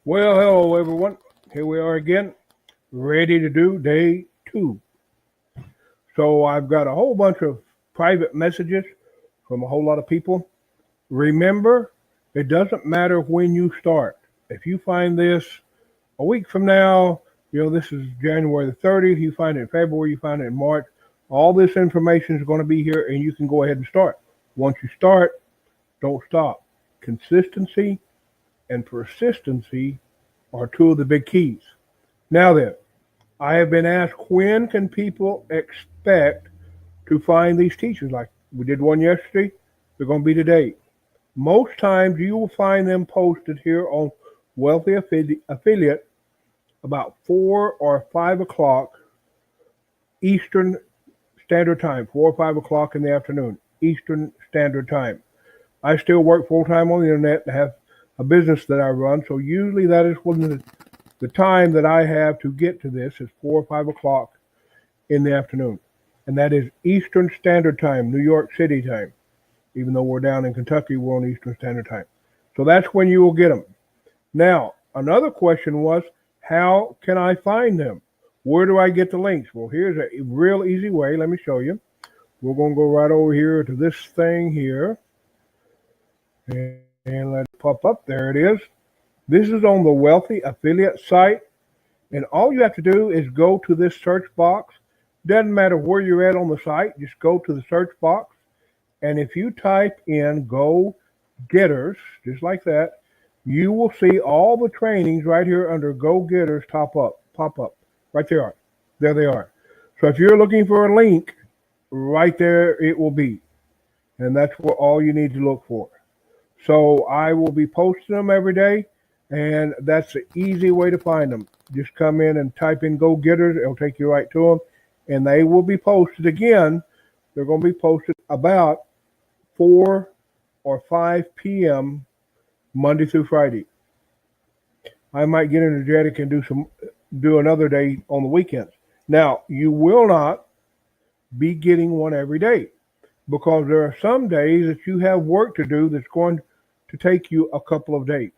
Well, hello everyone. Here we are again, ready to do day two. So I've got a whole bunch of private messages from a whole lot of people. Remember, it doesn't matter when you start. If you find this a week from now, this is January the 30th, you find it in February, you find it in March, all this information is going to be here and you can go ahead and start. Once you start, don't stop. Consistency and persistency are two of the big keys. Now then, I have been asked when can people expect to find these teachers? Like we did one yesterday, they're going to be today. Most times you will find them posted here on Wealthy Affiliate about 4 or 5 o'clock Eastern Standard Time, 4 or 5 o'clock in the afternoon, Eastern Standard Time. I still work full time on the internet and have a business that I run, so usually that is when the time that I have to get to this is 4 or 5 o'clock in the afternoon. And that is Eastern Standard Time, New York City time. Even though we're down in Kentucky, we're on Eastern Standard Time. So that's when you will get them. Now, another question was, how can I find them? Where do I get the links? Well, here's a real easy way. Let me show you. We're going to go right over here to this thing here. And let it pop up. There it is. This is on the Wealthy Affiliate site. And all you have to do is go to this search box. Doesn't matter where you're at on the site. Just go to the search box. And if you type in Go Getters, just like that, you will see all the trainings right here under Go Getters pop up. Right there. There they are. So if you're looking for a link, right there it will be. And that's what all you need to look for. So I will be posting them every day. And that's the easy way to find them. Just come in and type in Go Getters. It'll take you right to them. And they will be posted again. They're going to be posted about 4 or 5 p.m. Monday through Friday. I might get energetic and do another day on the weekends. Now, you will not be getting one every day because there are some days that you have work to do that's going to take you a couple of days.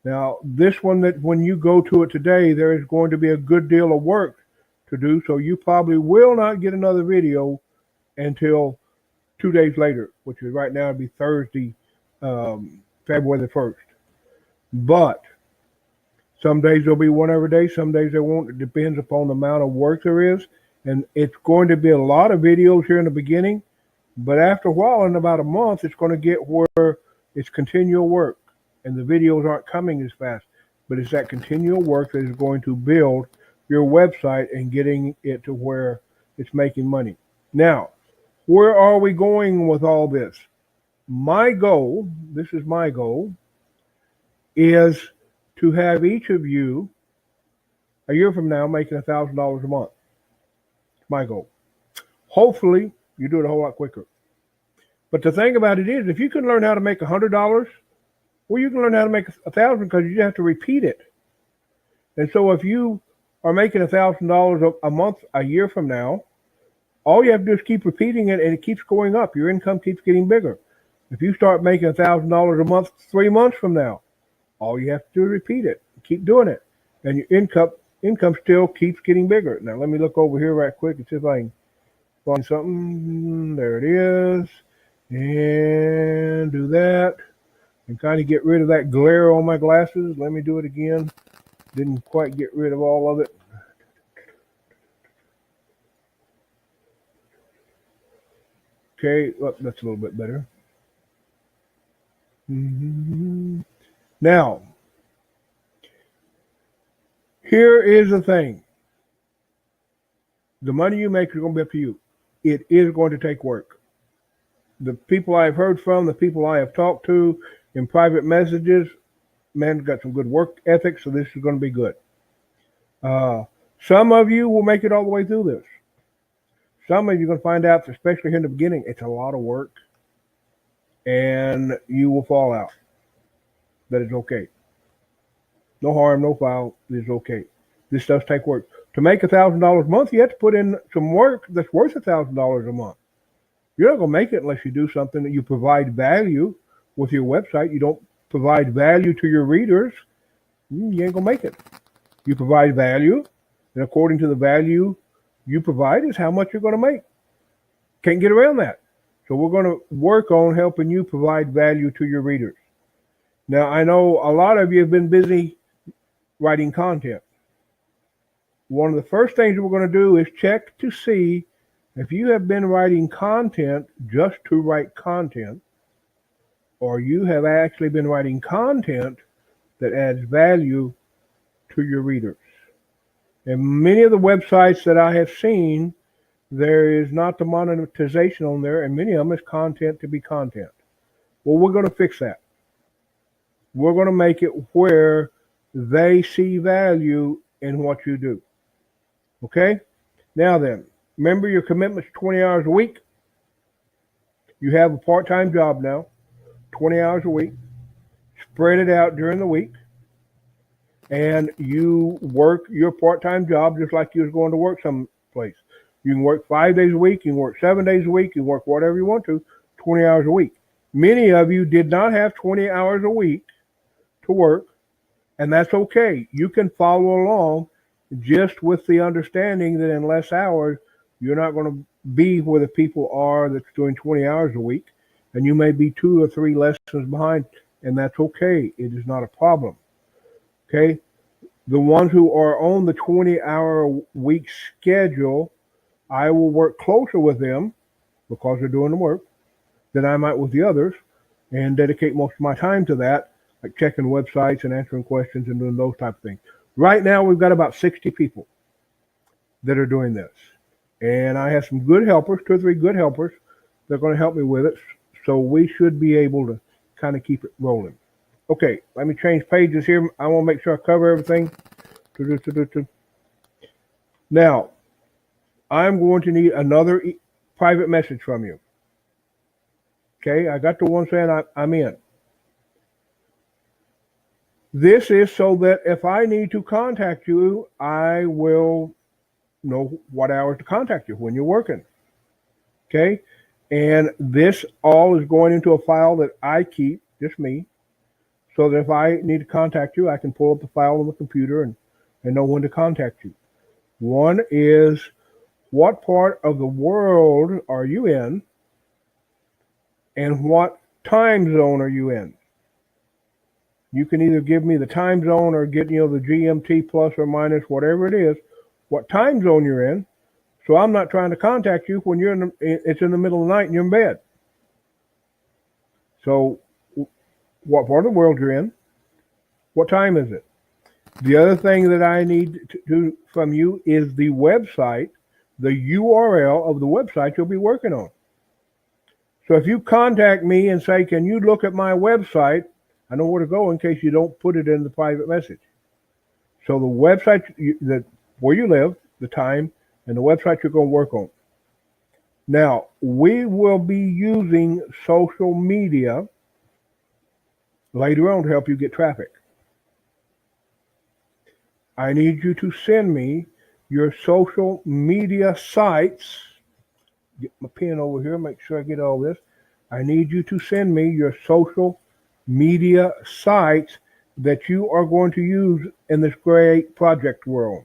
Now, this one that when you go to it today, there is going to be a good deal of work to do, so you probably will not get another video until 2 days later, which is right now it'd be Thursday, February the 1st. But some days there'll be one every day, some days there won't. It depends upon the amount of work there is. And it's going to be a lot of videos here in the beginning, but after a while, in about a month, it's going to get where it's continual work. And the videos aren't coming as fast, but it's that continual work that is going to build your website and getting it to where it's making money. Now, where are we going with all this? My goal, this is my goal, is to have each of you a year from now making $1,000 a month. My goal. Hopefully, you do it a whole lot quicker. But the thing about it is, if you can learn how to make $100, well, you can learn how to make 1,000 because you just have to repeat it. And so if you are making $1,000 a month a year from now, all you have to do is keep repeating it and it keeps going up. Your income keeps getting bigger. If you start making $1,000 a month 3 months from now, all you have to do is repeat it. Keep doing it. And your income still keeps getting bigger. Now let me look over here right quick and see if I can find something. There it is. And do that. And kind of get rid of that glare on my glasses. Let me do it again. Didn't quite get rid of all of it. Okay, well, that's a little bit better. Now, here is the thing. The money you make is going to be up to you. It is going to take work. The people I've heard from, the people I have talked to in private messages, man, got some good work ethic, so this is going to be good. Some of you will make it all the way through this. Some of you are going to find out, especially here in the beginning, it's a lot of work, and you will fall out. That is okay. No harm, no foul. It is okay. This does take work. To make $1,000 a month, you have to put in some work that's worth $1,000 a month. You're not going to make it unless you do something that you provide value with your website. You don't provide value to your readers, You ain't gonna make it. You provide value, and according to the value you provide is how much you're gonna make. Can't get around that. So we're gonna work on helping you provide value to your readers. Now I know a lot of you have been busy writing content. One of the first things we're going to do is check to see if you have been writing content just to write content, or you have actually been writing content that adds value to your readers. And many of the websites that I have seen, there is not the monetization on there, and many of them is content to be content. Well, we're going to fix that. We're going to make it where they see value in what you do. Okay? Now then, remember your commitment's 20 hours a week. You have a part-time job now, 20 hours a week. Spread it out during the week. And you work your part-time job just like you was going to work someplace. You can work 5 days a week. You can work 7 days a week. You can work whatever you want to, 20 hours a week. Many of you did not have 20 hours a week to work, and that's okay. You can follow along just with the understanding that in less hours, you're not going to be where the people are that's doing 20 hours a week, and you may be 2 or 3 lessons behind, and that's okay. It is not a problem. Okay? The ones who are on the 20-hour week schedule, I will work closer with them because they're doing the work than I might with the others, and dedicate most of my time to that, like checking websites and answering questions and doing those type of things. Right now, we've got about 60 people that are doing this. And I have some good helpers, 2 or 3 good helpers. They're going to help me with it. So we should be able to kind of keep it rolling. Okay, let me change pages here. I want to make sure I cover everything. Now, I'm going to need another private message from you. Okay, I got the one saying I'm in. This is so that if I need to contact you, I will know what hours to contact you when you're working. Okay? And this all is going into a file that I keep, just me, so that if I need to contact you, I can pull up the file on the computer and know when to contact you. One is, what part of the world are you in? And what time zone are you in? You can either give me the time zone or get, the GMT plus or minus, whatever it is, what time zone you're in. So I'm not trying to contact you when it's in the middle of the night and you're in bed. So what part of the world you're in, what time is it? The other thing that I need to do from you is the website, the URL of the website you'll be working on. So if you contact me and say, can you look at my website, I know where to go in case you don't put it in the private message. So the website, where you live, the time, and the website you're going to work on. Now, we will be using social media later on to help you get traffic. I need you to send me your social media sites. Get my pen over here, make sure I get all this. I need you to send me your social media sites that you are going to use in this great project world.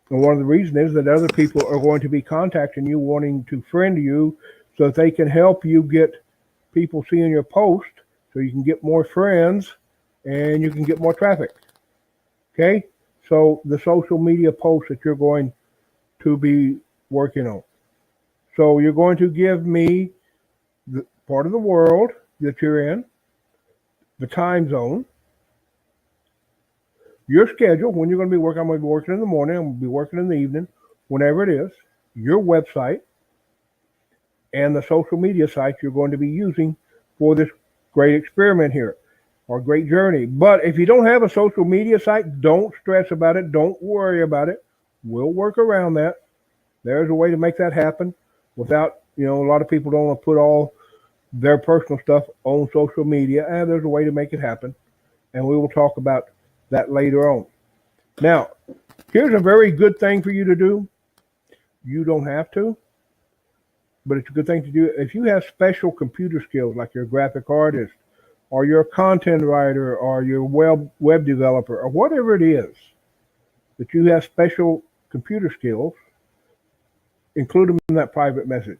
And one of the reasons is that other people are going to be contacting you, wanting to friend you, so that they can help you get people seeing your post, so you can get more friends and you can get more traffic. Okay? So the social media posts that you're going to be working on. So you're going to give me the part of the world that you're in, the time zone, your schedule, when you're going to be working. I'm going to be working in the morning, I'm going to be working in the evening, whenever it is, your website, and the social media sites you're going to be using for this great experiment here, or great journey. But if you don't have a social media site, don't stress about it. Don't worry about it. We'll work around that. There's a way to make that happen without, a lot of people don't want to put all their personal stuff on social media, and there's a way to make it happen. And we will talk about that later on. Now, here's a very good thing for you to do. You don't have to, but it's a good thing to do. If you have special computer skills, like you're a graphic artist, or you're a content writer, or you're a web developer, or whatever it is that you have special computer skills, include them in that private message.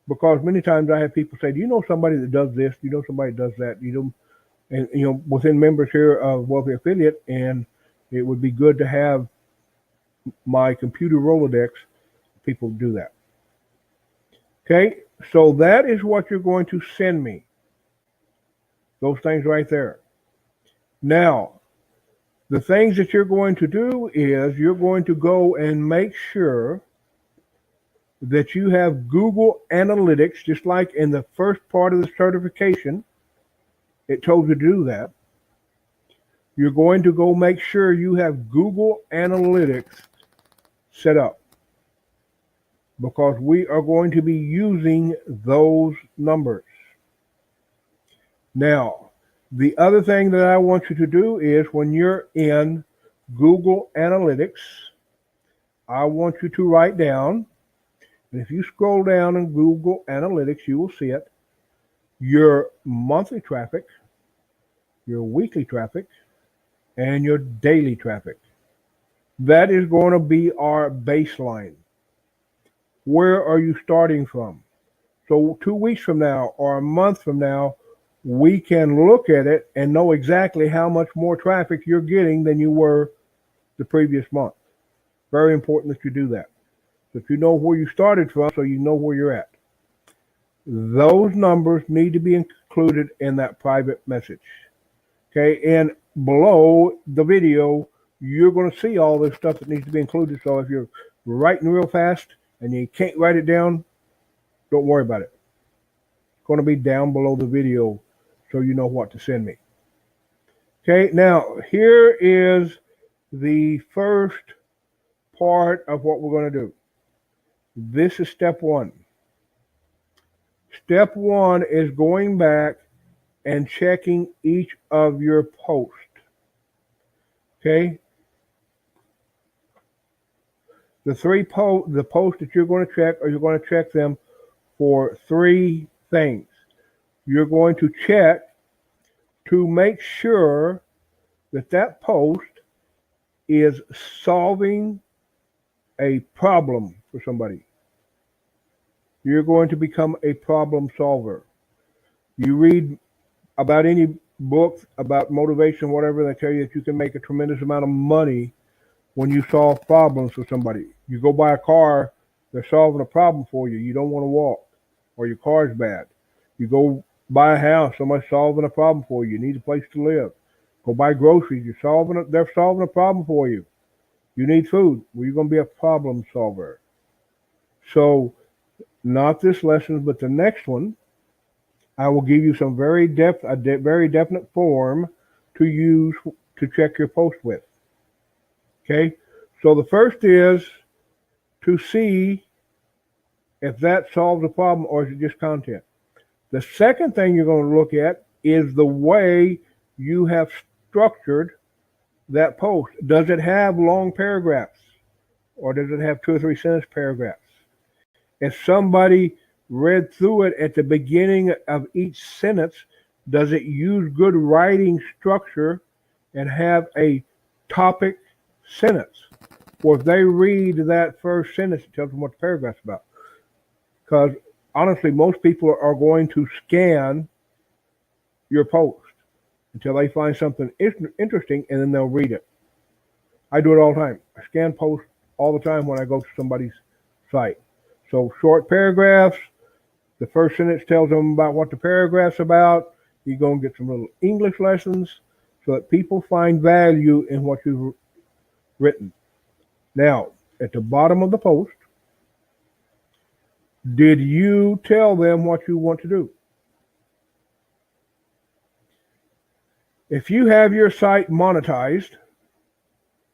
Because many times I have people say, "Do you know somebody that does this? Do you know somebody that does that? You know," and within members here of Wealthy Affiliate, and it would be good to have my computer Rolodex. People do that. Okay, so that is what you're going to send me. Those things right there. Now, the things that you're going to do is you're going to go and make sure that you have Google Analytics, just like in the first part of the certification, it told you to do that. You're going to go make sure you have Google Analytics set up, because we are going to be using those numbers. Now, the other thing that I want you to do is when you're in Google Analytics, I want you to write down, and if you scroll down in Google Analytics, you will see it, your monthly traffic, your weekly traffic, and your daily traffic. That is going to be our baseline. Where are you starting from? So 2 weeks from now or a month from now, we can look at it and know exactly how much more traffic you're getting than you were the previous month. Very important that you do that. So if you know where you started from, so you know where you're at. Those numbers need to be included in that private message. Okay, and below the video, you're going to see all this stuff that needs to be included. So if you're writing real fast and you can't write it down, don't worry about it. It's going to be down below the video so you know what to send me. Okay, now here is the first part of what we're going to do. This is step one. Step one is going back and checking each of your posts. Okay? The posts that you're going to check, or you're going to check them for three things. You're going to check to make sure that that post is solving a problem for somebody. You're going to become a problem solver. You read about any book about motivation, whatever, they tell you that you can make a tremendous amount of money when you solve problems for somebody. You go buy a car, they're solving a problem for you. You don't want to walk, or your car's bad. You go buy a house, somebody's solving a problem for you. You need a place to live. Go buy groceries, they're solving a problem for you. You need food. Well, you're going to be a problem solver. So, not this lesson, but the next one, I will give you some very definite form to use to check your post with. Okay, so the first is to see if that solves a problem or is it just content. The second thing you're going to look at is the way you have structured that post. Does it have long paragraphs, or does it have 2 or 3 sentence paragraphs? If somebody read through it at the beginning of each sentence, does it use good writing structure and have a topic sentence? Or if they read that first sentence, it tells them what the paragraph's about. Because honestly, most people are going to scan your post until they find something interesting, and then they'll read it. I do it all the time. I scan posts all the time when I go to somebody's site. So short paragraphs, the first sentence tells them about what the paragraph's about. You're going to get some little English lessons so that people find value in what you've written. Now, at the bottom of the post, did you tell them what you want to do? If you have your site monetized,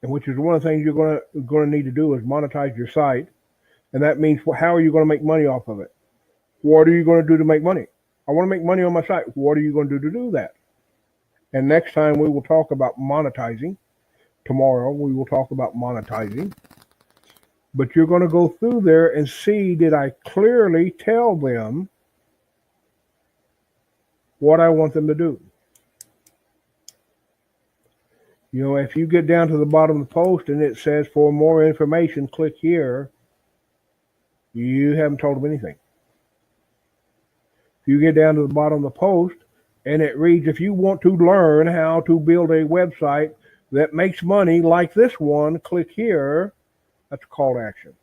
and which is one of the things you're going to need to do is monetize your site, and that means how are you going to make money off of it? What are you going to do to make money? I want to make money on my site. What are you going to do to do that? And next time we will talk about monetizing. Tomorrow we will talk about monetizing. But you're going to go through there and see, did I clearly tell them what I want them to do. You know, if you get down to the bottom of the post and it says for more information, click here, you haven't told them anything. If you get down to the bottom of the post and it reads, if you want to learn how to build a website that makes money like this one, click here, that's a call to action.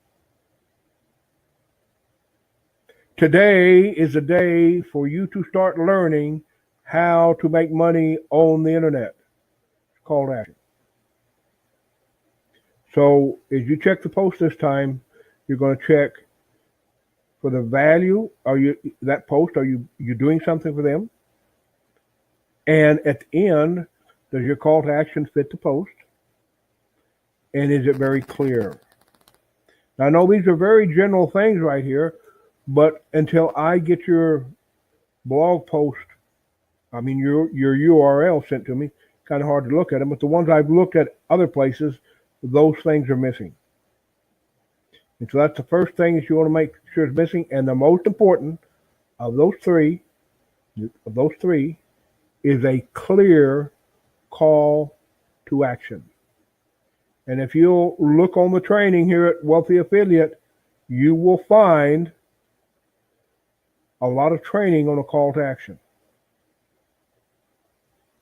Today is a day for you to start learning how to make money on the internet. Call to action. So as you check the post this time, you're going to check for the value. Are you that post? Are you doing something for them? And at the end, does your call to action fit the post? And is it very clear? Now I know these are very general things right here, but until I get your blog post, I mean your URL sent to me, kind of hard to look at them, but the ones I've looked at other places, those things are missing. And so that's the first thing that you want to make sure is missing. And the most important of those three is a clear call to action. And if you'll look on the training here at Wealthy Affiliate, you will find a lot of training on a call to action.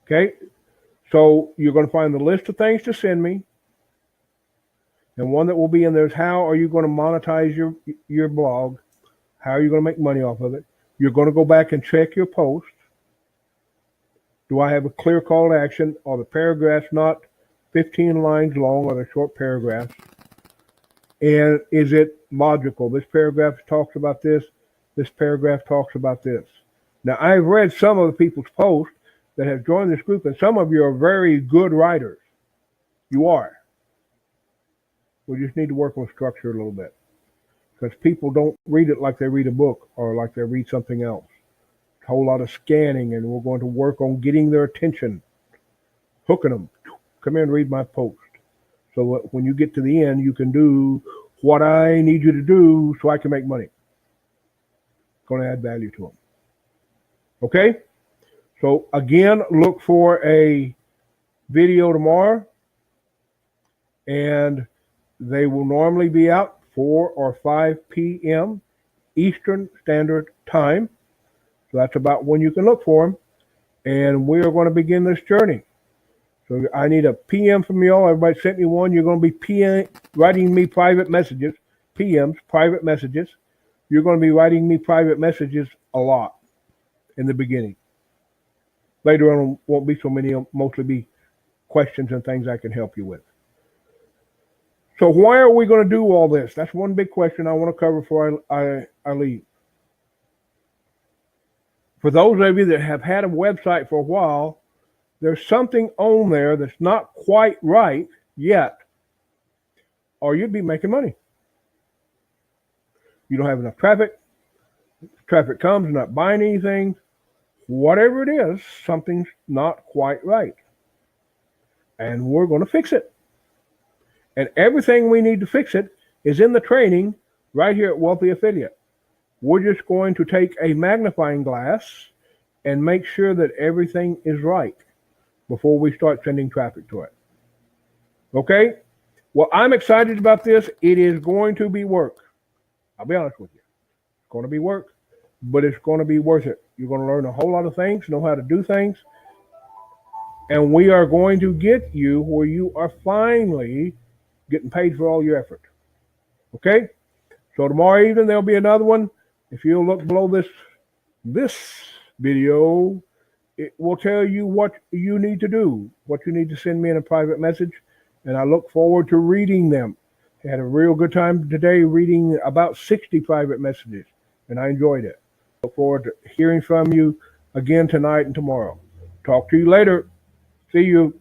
Okay? So you're going to find the list of things to send me. And one that will be in there is how are you going to monetize your blog? How are you going to make money off of it? You're going to go back and check your post. Do I have a clear call to action? Are the paragraphs not 15 lines long? Are they short paragraphs? And is it logical? This paragraph talks about this. This paragraph talks about this. Now, I've read some of the people's posts that have joined this group, and some of you are very good writers. You are. We just need to work on structure a little bit, because people don't read it like they read a book or like they read something else. A whole lot of scanning, and we're going to work on getting their attention, hooking them. Come here and read my post. So that when you get to the end, you can do what I need you to do so I can make money. It's going to add value to them. Okay? So again, look for a video tomorrow, and they will normally be out 4 or 5 p.m. Eastern Standard Time. So that's about when you can look for them. And we are going to begin this journey. So I need a PM from y'all. Everybody sent me one. You're going to be writing me private messages, PMs, private messages. You're going to be writing me private messages a lot in the beginning. Later on, won't be so many. It'll mostly be questions and things I can help you with. So why are we going to do all this? That's one big question I want to cover before I leave. For those of you that have had a website for a while, there's something on there that's not quite right yet, or you'd be making money. You don't have enough traffic. Traffic comes, you're not buying anything. Whatever it is, something's not quite right. And we're going to fix it. And everything we need to fix it is in the training right here at Wealthy Affiliate. We're just going to take a magnifying glass and make sure that everything is right before we start sending traffic to it. Okay? Well, I'm excited about this. It is going to be work. I'll be honest with you. It's going to be work, but it's going to be worth it. You're going to learn a whole lot of things, know how to do things, and we are going to get you where you are finally getting paid for all your effort. Okay? So tomorrow evening there'll be another one. If you'll look below this video, it will tell you what you need to do, what you need to send me in a private message, and I look forward to reading them. I had a real good time today reading about 60 private messages, and I enjoyed it. Look forward to hearing from you again tonight and tomorrow. Talk to you later. See you.